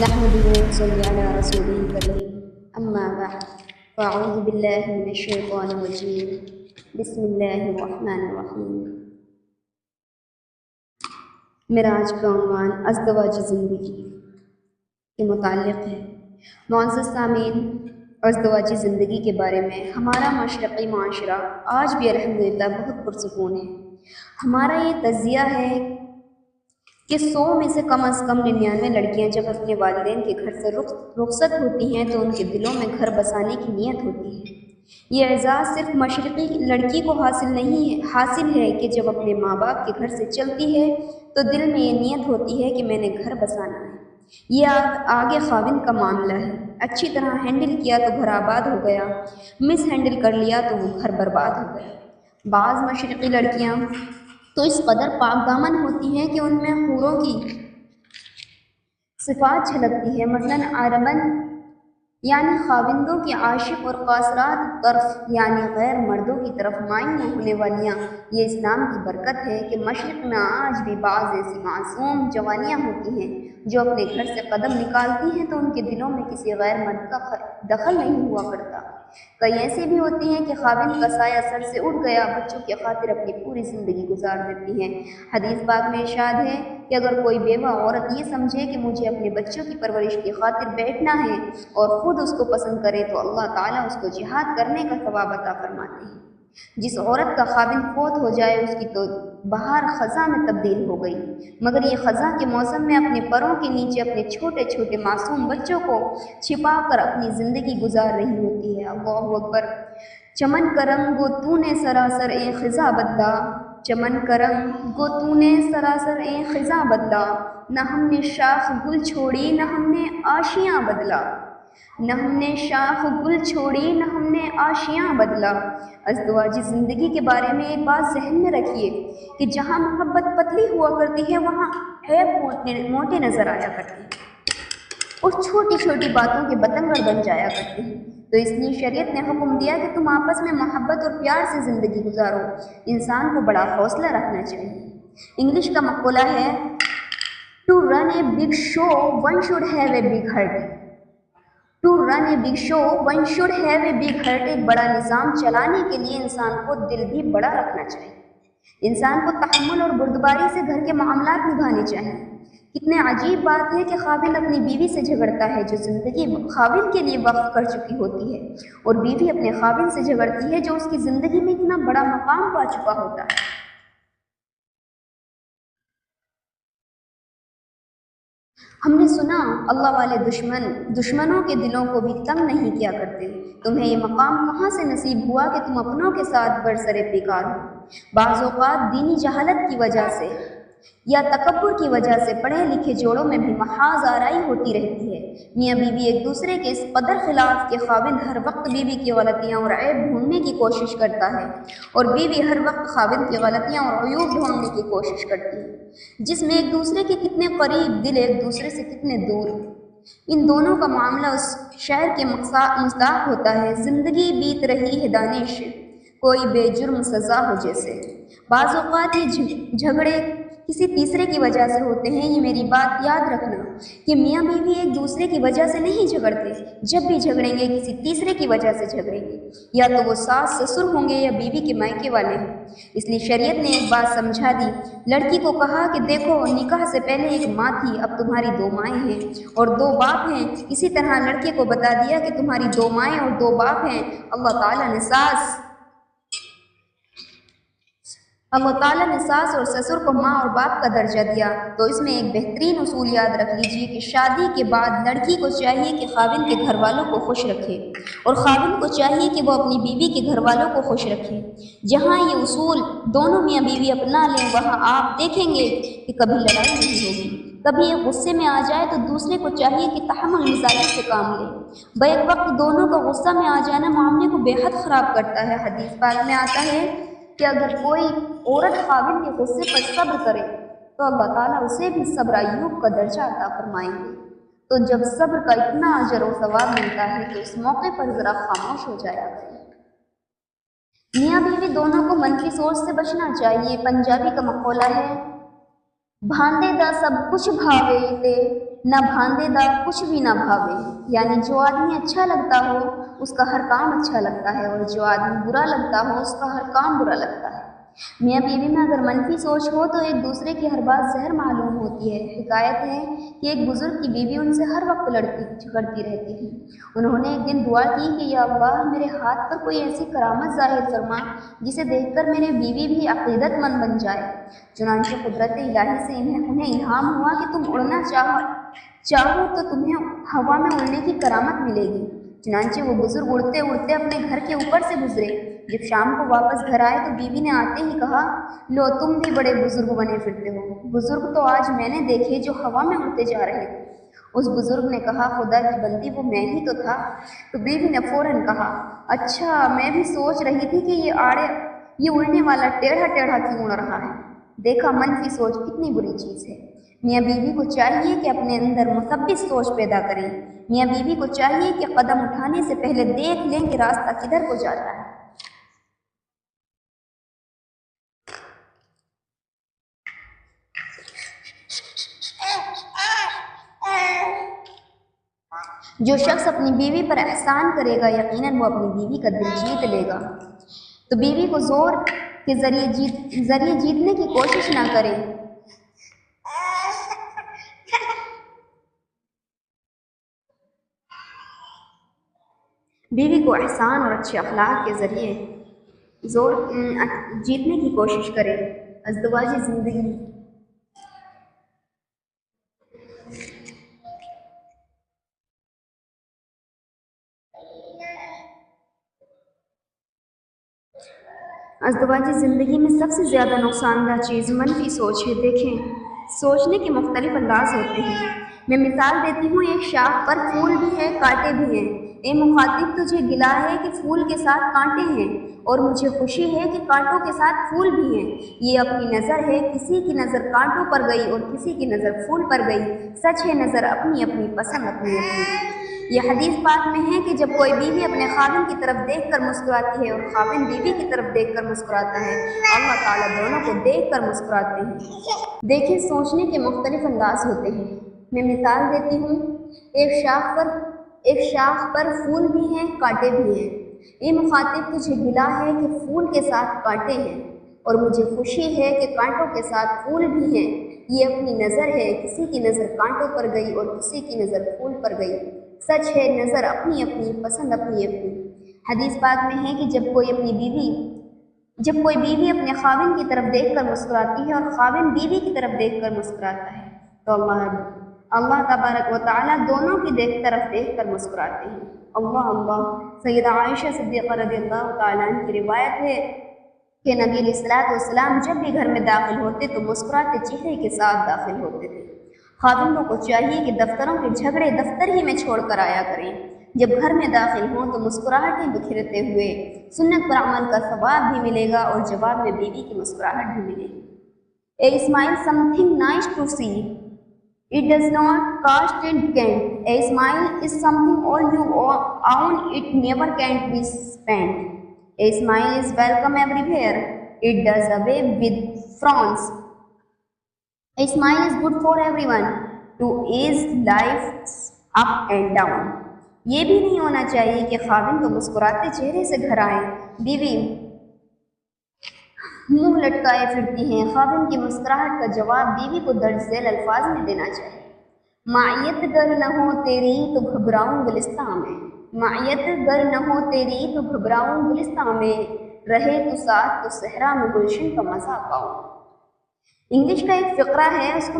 نحمده ونصلي على رسوله الكريم أما بعد فأعوذ بالله من الشيطان الرجيم بسم الله الرحمن الرحیم۔ میرا آج کا عنوان ازدواجی زندگی کے متعلق ہے۔ معزز سامعین، ازدواجی زندگی کے بارے میں ہمارا مشرقی معاشرہ آج بھی الحمدللہ بہت پرسکون ہے۔ ہمارا یہ تجزیہ ہے کہ 100 میں سے کم از کم 99 لڑکیاں جب اپنے والدین کے گھر سے رخصت ہوتی ہیں تو ان کے دلوں میں گھر بسانے کی نیت ہوتی ہے۔ یہ اعزاز صرف مشرقی لڑکی کو حاصل ہے کہ جب اپنے ماں باپ کے گھر سے چلتی ہے تو دل میں یہ نیت ہوتی ہے کہ میں نے گھر بسانا ہے۔ یہ آگے خاوند کا معاملہ ہے۔ اچھی طرح ہینڈل کیا تو گھر آباد ہو گیا، مس ہینڈل کر لیا تو وہ گھر برباد ہو گیا۔ بعض مشرقی لڑکیاں تو اس قدر پاک دامن ہوتی ہیں کہ ان میں حوروں کی صفات جھلکتی ہے۔ مثلاً عربن یعنی خاوندوں کی عاشق اور قاصرات طرف یعنی غیر مردوں کی طرف مائل نہ ہونے والیاں۔ یہ اسلام کی برکت ہے کہ مشرق میں آج بھی بعض ایسی معصوم جوانیاں ہوتی ہیں جو اپنے گھر سے قدم نکالتی ہیں تو ان کے دلوں میں کسی غیر مرد کا دخل نہیں ہوا کرتا۔ کئی ایسے بھی ہوتے ہیں کہ خاوند کا سایہ سر سے اٹھ گیا، بچوں کی خاطر اپنی پوری زندگی گزار دیتی ہیں۔ حدیث پاک میں ارشاد ہے کہ اگر کوئی بیوہ عورت یہ سمجھے کہ مجھے اپنے بچوں کی پرورش کی خاطر بیٹھنا ہے اور خود اس کو پسند کرے تو اللہ تعالیٰ اس کو جہاد کرنے کا ثواب عطا فرماتے ہیں۔ جس عورت کا خاوند فوت ہو جائے اس کی تو بہار خزاں میں تبدیل ہو گئی، مگر یہ خزاں کے موسم میں اپنے پروں کے نیچے اپنے چھوٹے چھوٹے معصوم بچوں کو چھپا کر اپنی زندگی گزار رہی ہوتی ہے۔ اللہ اکبر۔ چمن کا رنگ گو تو نے سراسر اے خزاں بدلا، چمن کا رنگ گو تو نے سراسر اے خزاں بدلا، نہ ہم نے شاخ گل چھوڑی نہ ہم نے آشیاں بدلا، نہ ہم نے شاخ گل چھوڑی نہ ہم نے آشیاں بدلا۔ ازدواجی زندگی کے بارے میں ایک بات ذہن میں رکھیے کہ جہاں محبت پتلی ہوا کرتی ہے وہاں عیب موٹے نظر آیا کرتے ہیں اور چھوٹی چھوٹی باتوں کے بتنگڑ بن جایا کرتے ہیں۔ تو اس لیے شریعت نے حکم دیا کہ تم آپس میں محبت اور پیار سے زندگی گزارو۔ انسان کو بڑا حوصلہ رکھنا چاہیے۔ انگلش کا مقولہ ہے to run a big show one should have a big heart, to run a big show one should have a big heart. ایک بڑا نظام چلانے کے لیے انسان کو دل بھی بڑا رکھنا چاہیے۔ انسان کو تحمل اور بردباری سے گھر کے معاملات نبھانے چاہیے۔ کتنے عجیب بات ہے کہ خاوند اپنی بیوی سے جھگڑتا ہے جو زندگی خاوند کے لیے وقف کر چکی ہوتی ہے، اور بیوی اپنے خاوند سے جھگڑتی ہے جو اس کی زندگی میں اتنا بڑا مقام پا چکا ہوتا ہے۔ ہم نے سنا اللہ والے دشمنوں کے دلوں کو بھی تنگ نہیں کیا کرتے۔ تمہیں یہ مقام کہاں سے نصیب ہوا کہ تم اپنوں کے ساتھ برسر پیکار ہو؟ بعض اوقات دینی جہالت کی وجہ سے یا تکبر کی وجہ سے پڑھے لکھے جوڑوں میں بھی محاذ آرائی ہوتی رہتی ہے۔ میاں بیوی ایک دوسرے کے اس قدر خلاف کہ خاوند ہر وقت بیوی کی غلطیاں اور عیب ڈھونڈنے کی کوشش کرتا ہے اور بیوی ہر وقت خاوند کی غلطیاں اور عیوب ڈھونڈنے کی کوشش کرتی ہے، جس میں ایک دوسرے کے کتنے قریب دل ایک دوسرے سے کتنے دور۔ ان دونوں کا معاملہ اس شعر کے مصداق ہوتا ہے زندگی بیت رہی ہے دانش، کوئی بے جرم سزا ہو جیسے۔ بعض اوقات یہ جھگڑے کسی تیسرے کی وجہ سے ہوتے ہیں۔ یہ میری بات یاد رکھنا کہ میاں بیوی ایک دوسرے کی وجہ سے نہیں جھگڑتے، جب بھی جھگڑیں گے کسی تیسرے کی وجہ سے جھگڑیں گے، یا تو وہ ساس سسر ہوں گے یا بیوی کے مائکے والے ہیں۔ اس لیے شریعت نے ایک بات سمجھا دی، لڑکی کو کہا کہ دیکھو نکاح سے پہلے ایک ماں تھی، اب تمہاری 2 مائیں ہیں اور 2 باپ ہیں۔ اسی طرح لڑکے کو بتا دیا کہ تمہاری 2 مائیں اور 2 باپ ہیں۔ اللہ تعالیٰ نے ساس اور سسر کو ماں اور باپ کا درجہ دیا۔ تو اس میں ایک بہترین اصول یاد رکھ لیجئے کہ شادی کے بعد لڑکی کو چاہیے کہ خاوند کے گھر والوں کو خوش رکھے اور خاوند کو چاہیے کہ وہ اپنی بیوی کے گھر والوں کو خوش رکھے۔ جہاں یہ اصول دونوں میاں بیوی اپنا لیں وہاں آپ دیکھیں گے کہ کبھی لڑائی نہیں ہوگی۔ کبھی ایک غصے میں آ جائے تو دوسرے کو چاہیے کہ تحمل مزاجی سے کام لے۔ بیک وقت دونوں کا غصہ میں آ جانا معاملے کو بے حد خراب کرتا ہے۔ حدیث پاک میں آتا ہے کہ اگر کوئی عورت خاوند کے غصے پر صبر کرے تو اللہ تعالیٰ اسے بھی صبر ایوب کا درجہ عطا فرمائیں گے۔ تو جب صبر کا اتنا اجر و ثواب ملتا ہے تو اس موقع پر ذرا خاموش ہو جایا کریں۔ میاں بیوی دونوں کو منفی سوچ سے بچنا چاہیے۔ پنجابی کا مقولہ ہے بھاندے دا سب کچھ بھاوے تے न भांदेदार कुछ भी ना भावे, यानी जो आदमी अच्छा लगता हो उसका हर काम अच्छा लगता है और जो आदमी बुरा लगता हो उसका हर काम बुरा लगता है। मियाँ बीवी में अगर मनफी सोच हो तो एक दूसरे की हर बात जहर मालूम होती है। हिकायत है कि एक बुज़ुर्ग की बीवी उनसे हर वक्त लड़ती झगड़ती रहती थी। उन्होंने एक दिन दुआ की कि या अल्लाह, मेरे हाथ पर कोई ऐसी करामत ज़ाहिर फरमा जिसे देखकर मेरी बीवी भी अक़ीदतमंद बन जाए। चुनांचे कुदरत इलाही से उन्हें इल्हाम हुआ कि तुम उड़ना चाहो तो तुम्हें हवा में उड़ने की करामत मिलेगी। चुनांचे वो बुज़ुर्ग उड़ते उड़ते अपने घर के ऊपर से गुजरे। जब शाम को वापस घर आए तो बीवी ने आते ही कहा, लो तुम भी बड़े बुजुर्ग बने फिरते हो। बुजुर्ग तो आज मैंने देखे जो हवा में उड़ते जा रहे थे। उस बुजुर्ग ने कहा, खुदा की बंदी, वो मैं ही तो था। तो बीवी ने फौरन कहा, अच्छा, मैं भी सोच रही थी कि ये उड़ने वाला टेढ़ा टेढ़ा क्यों उड़ रहा है। देखा, मनफी सोच कितनी बुरी चीज़ है। मियाँ बीवी को चाहिए कि अपने अंदर मुसब्बित सोच पैदा करें। मियाँ बीवी को चाहिए कि कदम उठाने से पहले देख लें कि रास्ता किधर को जाता है। जो शख्स अपनी बीवी पर एहसान करेगा यकीनन वो अपनी बीवी का दिल जीत लेगा। तो बीवी को जोर के जरिए जीतने की कोशिश ना करें। बीवी को एहसान और अच्छे अखलाक के जरिए जीतने की कोशिश करें। अज़दवाजी ज़िंदगी अज़दवाजी ज़िंदगी में सबसे ज़्यादा नुकसानदा चीज़ मनफी सोच है। देखें, सोचने के मुख्तलिफ अंदाज होते हैं। मैं मिसाल देती हूँ, एक शाख पर फूल भी है, कांटे भी हैं। ए मुखातिब, तुझे गिला है कि फूल के साथ कांटे हैं, और मुझे खुशी है कि कांटों के साथ फूल भी हैं। ये अपनी नज़र है, किसी की नज़र कांटों पर गई और किसी की नज़र फूल पर गई। सच है, नज़र अपनी अपनी, पसंद अपनी अपनी। यह हदीस पाक में है कि जब कोई बीवी अपने खाविन की तरफ देखकर मुस्कुराती है और खाविन बीवी की तरफ देखकर मुस्कुराता है, अल्लाह ताला दोनों को देखकर मुस्कुराते हैं। देखिए, सोचने के मुख्तलिफ अंदाज होते हैं। मैं मिसाल देती हूँ, एक शाख पर फूल भी हैं, कांटे भी हैं। ये मुखातिब, तुझे गिला है कि फूल के साथ कांटे हैं, और मुझे खुशी है कि कांटों के साथ फूल भी हैं। ये अपनी नज़र है, किसी की नज़र कांटों पर गई और किसी की नज़र फूल पर गई। सच है, नज़र अपनी अपनी, पसंद अपनी अपनी। हदीस पाक में है कि जब कोई बीवी अपने खाविन की तरफ देखकर मुस्कुराती है और खाविन बीवी की तरफ देखकर मुस्कुराता है तो अल्लाह तबारक व तआला दोनों की तरफ देखकर मुस्कुराते हैं। अल्लाह अल्लाह। सैयदा आयशा सिद्दीक़ा रज़ियल्लाहु तआला अन्हा की रिवायत है कि नबी अलैहिस्सलाम जब भी घर में दाखिल होते तो मुस्कुराते चेहरे के साथ दाखिल होते थे। खाविंदों को चाहिए कि दफ्तरों के झगड़े दफ्तर ही में छोड़कर आया करें। जब घर में दाखिल हों तो मुस्कुराहटें बिखेरते हुए। सुन्नत पर अमल का सवाब भी मिलेगा और जवाब में बीवी की मुस्कुराहट भी मिलेगी। A smile something nice to see, it does not cost in cent. A smile is something all you own, it never can't be spent. A smile is welcome everywhere. It does away with frowns. A smile is good for everyone to ease life's up and down. ये भी नहीं होना चाहिए कि खाविन तो मुस्कुराते चेहरे से घर आए, बीवी मुंह लटकाए फिरती हैं। खाविन की मुस्कुराहट का जवाब बीवी को दर्ज झेल अल्फाज में देना चाहिए। मायत गर न हो तेरी तो घबराऊं गुलिस्तां में, मायत गर न हो तेरी तो घबराऊं गुलिस्तां में, रहे तो साथ तो सहरा में गुलशन का मजा पाऊं। इंग्लिश का एक फ़िक्रा है, उसको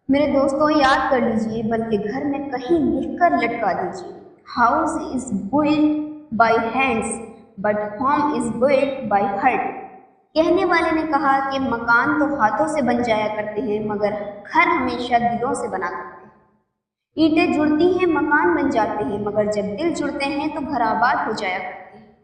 मेरे दोस्तों याद कर लीजिए, बल्कि घर में कहीं लिखकर लटका दीजिए। House is built by hands but home is built by heart. कहने वाले ने कहा कि मकान तो हाथों से बन जाया करते हैं, मगर घर हमेशा दिलों से बना करते हैं। ईंटें जुड़ती हैं, मकान बन जाते हैं, मगर जब दिल जुड़ते हैं तो घर आबाद हो जाया करते हैं।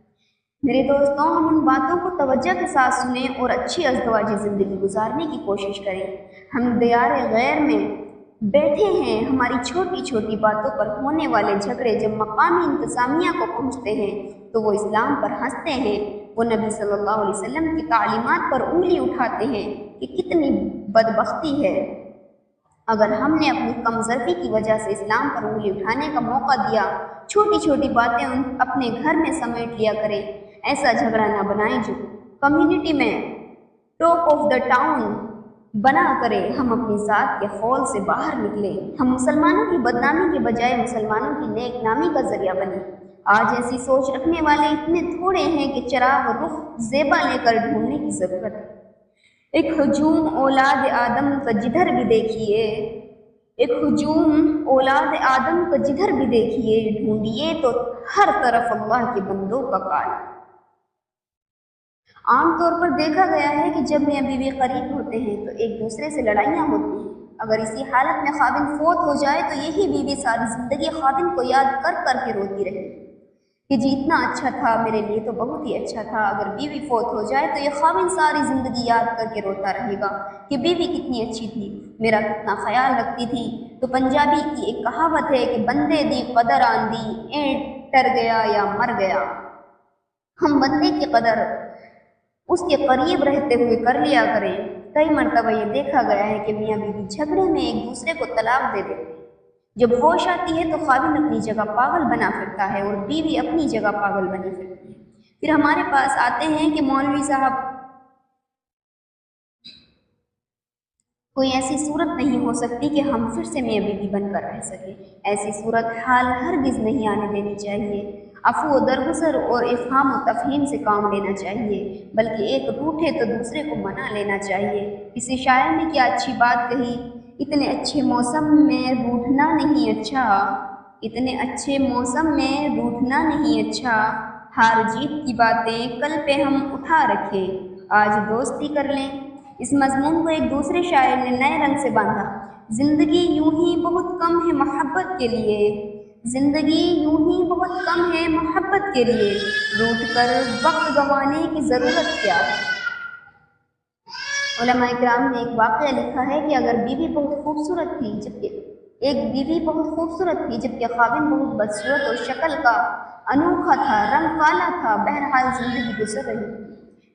मेरे दोस्तों, हम उन बातों को तवज्जो के साथ सुने और अच्छी अज़दवाजी ज़िंदगी गुजारने की कोशिश करें। हम दियार गैर में बैठे हैं, हमारी छोटी छोटी बातों पर होने वाले झगड़े जब मकामी इंतज़ामिया को पहुँचते हैं तो वो इस्लाम पर हंसते हैं, वो नबी सल्लल्लाहु अलैहि वसल्लम की तालीमात पर उंगली उठाते हैं कि कितनी बदबख्ती है अगर हमने अपनी कमजोरी की वजह से इस्लाम पर उंगली उठाने का मौका दिया, छोटी छोटी बातें अपने घर में समेट लिया करें, ऐसा झगड़ा ना बनाएं जो कम्युनिटी में टॉक ऑफ द टाउन बना करें। हम अपनी ज़ात के खौल से बाहर निकले, हम मुसलमानों की बदनामी के बजाय मुसलमानों की नेक नामी का जरिया बने। आज ऐसी सोच रखने वाले इतने थोड़े हैं कि चराग रुख ज़ेबा लेकर ढूंढने की ज़रूरत है। एक हजूम औलाद आदम का जिधर भी देखिए, एक हजूम औलाद आदम का जिधर भी देखिए, ढूंढिए तो हर तरफ अल्लाह के बंदों का काल। आम तौर पर देखा गया है कि जब मियां बीवी करीब होते हैं तो एक दूसरे से लड़ाइयाँ होती हैं। अगर इसी हालत में खाविन फोत हो जाए तो यही बीवी सारी जिंदगी खाविन को याद कर कर के रोती रहे कि जी इतना अच्छा था मेरे लिए, तो बहुत ही अच्छा था। अगर बीवी फोत हो जाए तो ये खाविन सारी ज़िंदगी याद करके रोता रहेगा कि बीवी कितनी अच्छी थी, मेरा कितना ख्याल रखती थी। तो पंजाबी की एक कहावत है कि बंदे दी कदर आंदी ऐंठ टर गया या मर गया। हम बंदे की कदर उसके करीब रहते हुए कर लिया करें। कई मरतबा ये देखा गया है कि मियाँ बीवी झगड़े में एक दूसरे को तलाक दे देते हैं। जब होश आती है तो खाविन अपनी जगह पागल बना फिरता है और बीवी अपनी जगह पागल बनी फिरती है। फिर हमारे पास आते हैं कि मौलवी साहब, कोई ऐसी सूरत नहीं हो सकती कि हम फिर से मियाँ बीवी बनकर रह सके। ऐसी सूरत हाल हरगिज़ नहीं आने देनी चाहिए। अफू दरगुजर और इफ़हाम व तफ़हीम से काम लेना चाहिए, बल्कि एक रूठे तो दूसरे को मना लेना चाहिए। किसी शायर ने क्या अच्छी बात कही, इतने अच्छे मौसम में रूठना नहीं अच्छा, इतने अच्छे मौसम में रूठना नहीं अच्छा, हार जीत की बातें कल पे हम उठा रखें, आज दोस्ती कर लें। इस मजमून को एक दूसरे शायर ने नए रंग से बांधा। जिंदगी यूं ही बहुत कम है मोहब्बत के लिए, जिंदगी यूं ही बहुत कम है मोहब्बत के लिए, रूठ कर वक्त गंवाने की ज़रूरत क्या है। उलमा इकराम ने एक वाक़या लिखा है कि अगर बीवी बहुत खूबसूरत थी जबकि खाविन बहुत बदसूरत और शक्ल का अनोखा था, रंग काला था, बहरहाल जिंदगी गुजर रही थी।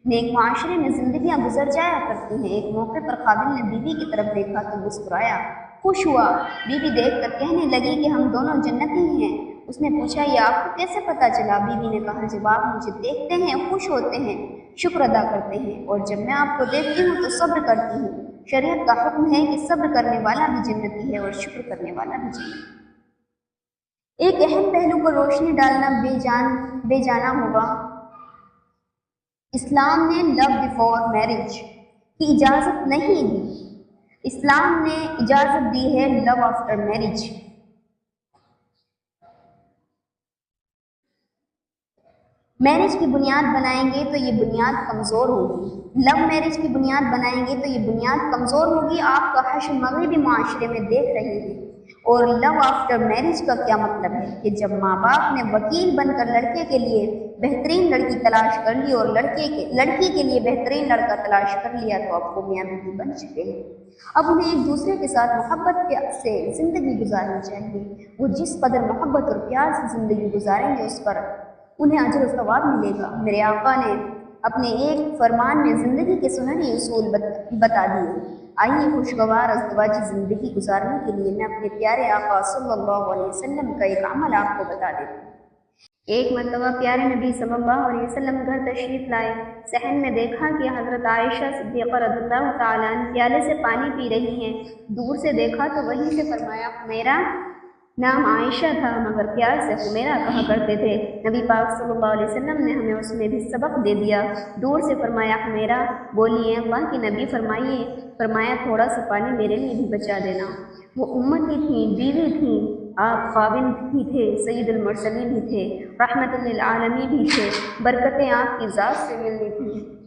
नेक माशरे में जिंदगियां गुजर जाया करती हैं। एक मौके पर खाविन ने बीवी की तरफ देखा तो मुस्कुराया, खुश हुआ। बीवी देखकर कहने लगी कि हम दोनों जन्नती हैं। उसने पूछा, ये आपको कैसे पता चला? बीवी ने कहा, जब आप मुझे देखते हैं खुश होते हैं, शुक्र अदा करते हैं, और जब मैं आपको देखती हूँ तो सब्र करती हूँ। शरीयत का हुक्म है कि सब्र करने वाला भी जन्नती है और शुक्र करने वाला भी जन्नती। एक अहम पहलू पर रोशनी डालना बेजाना होगा। इस्लाम ने लव बिफोर मैरिज की इजाज़त नहीं दी, इस्लाम ने इजाज़त दी है लव आफ्टर मैरिज। मैरिज की बुनियाद बनाएंगे तो ये बुनियाद कमज़ोर होगी, लव मैरिज की बुनियाद बनाएंगे तो ये बुनियाद कमज़ोर होगी। आपका हश्र मगरिबी माशरे में देख रहे हैं। और लव आफ्टर मैरिज का क्या मतलब है कि जब माँ बाप ने वकील बनकर लड़के के लिए बेहतरीन लड़की तलाश कर ली और लड़की के लिए बेहतरीन लड़का तलाश कर लिया, तो अब वो मियाँ बीवी बन चुके हैं। अब उन्हें एक दूसरे के साथ मोहब्बत से ज़िंदगी गुजारनी चाहिए। वो जिस कदर मोहब्बत और प्यार से ज़िंदगी गुजारेंगे उस पर उन्हें अजर सवाब मिलेगा। मेरे आका ने अपने एक फरमान में ज़िंदगी के सुनहरे उसूल बता दिए। आइए खुशगवार अज़दवाजी ज़िंदगी गुजारने के लिए मैं अपने प्यारे आका सल्लल्लाहु अलैहि वसल्लम का एक अमल आपको बता देती हूँ। एक मरतबा प्यारे नबी सल्लल्लाहु अलैहि वसल्लम घर तशरीफ़ लाए। सहन में देखा कि हज़रत आयशा सिद्दीक़ा रज़ियल्लाहु ताला अन्हा प्याले से पानी पी रही हैं। दूर से देखा तो वहीं से फरमाया, मेरा नाम आयशा था मगर प्यार से हुमैरा कहा करते थे। नबी पाक सल्लल्लाहु अलैहि वसल्लम ने हमें उसमें भी सबक दे दिया। दूर से फरमाया, हुमैरा। बोलिए, अल्लाह की नबी फरमाइए। फरमाया, थोड़ा सा पानी मेरे लिए भी बचा देना। वो उम्मती थी, बीवी थी, आप खाविन भी थे, सैयदुल मुरसलीन भी थे, रहमतुल लिल आलमीन भी थे। बरकतें आपकी ज़ात से मिलनी थी।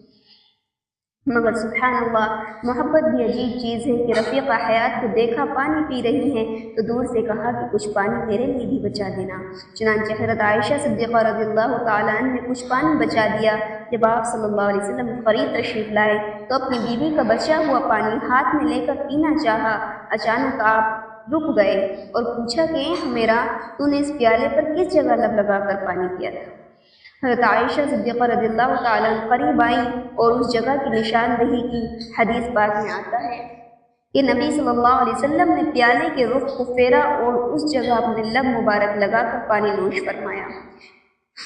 मगर सुभान अल्लाह, मोहब्बत भी अजीब चीज़ है कि रफ़ीक़ा हयात को देखा पानी पी रही हैं तो दूर से कहा कि कुछ पानी मेरे लिए भी बचा देना। चुनांचे हज़रत आयशा सिद्दीक़ा रज़ियल्लाहु ताला अन्हा ने कुछ पानी बचा दिया। जब आप सल्लल्लाहु अलैहि वसल्लम क़रीब तशरीफ़ लाए तो अपनी बीवी का बचा हुआ पानी हाथ में लेकर पीना चाहा। अचानक आप रुक गए और पूछा कि मेरा, तूने इस प्याले पर किस जगह लब लगा कर पानी पिया था? हज़रत आयशा सिद्दीक़ा रज़ियल्लाहु ताला अन्हा करीब आई और उस जगह की निशानदही की। हदीस पाक में आता है کہ نبی صلی اللہ علیہ وسلم نے پیالے کے رخ کو پھیرا اور اس جگہ اپنے لب مبارک لگا کر پانی نوش فرمایا۔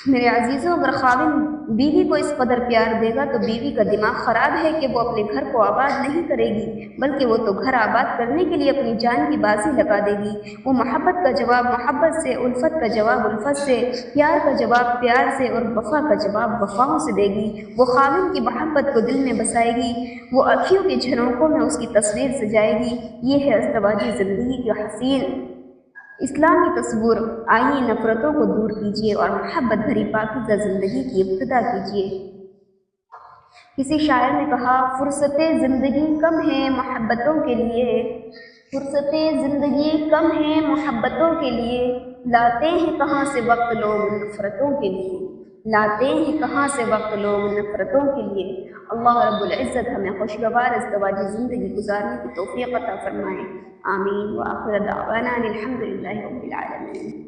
میرے عزیزوں، اگر خاوند بیوی کو اس قدر پیار دے گا تو بیوی کا دماغ خراب ہے کہ وہ اپنے گھر کو آباد نہیں کرے گی، بلکہ وہ تو گھر آباد کرنے کے لیے اپنی جان کی بازی لگا دے گی۔ وہ محبت کا جواب محبت سے، الفت کا جواب الفت سے، پیار کا جواب پیار سے اور وفا کا جواب وفاؤں سے دے گی۔ وہ خاوند کی محبت کو دل میں بسائے گی، وہ اکھیوں کے جھرونکوں میں اس کی تصویر سجائے گی۔ یہ ہے ازدواجی زندگی کا حسین اسلامی تصور۔ آئیے نفرتوں کو دور کیجیے اور محبت بھری پاکیزہ زندگی کی ابتدا کیجیے۔ کسی شاعر نے کہا، فرصتیں زندگی کم ہیں محبتوں کے لیے، فرصتیں زندگی کم ہیں محبتوں کے لیے، لاتے ہیں کہاں سے وقت لوگ نفرتوں کے لیے، لاتے ہیں کہاں سے وقت لوگ نفرتوں کے لیے۔ اللہ رب العزت ہمیں خوشگوار ازدواجی زندگی گزارنے کی توفیق عطا فرمائے، آمین۔ وآخر دعوانا الحمد للہ رب العالمین۔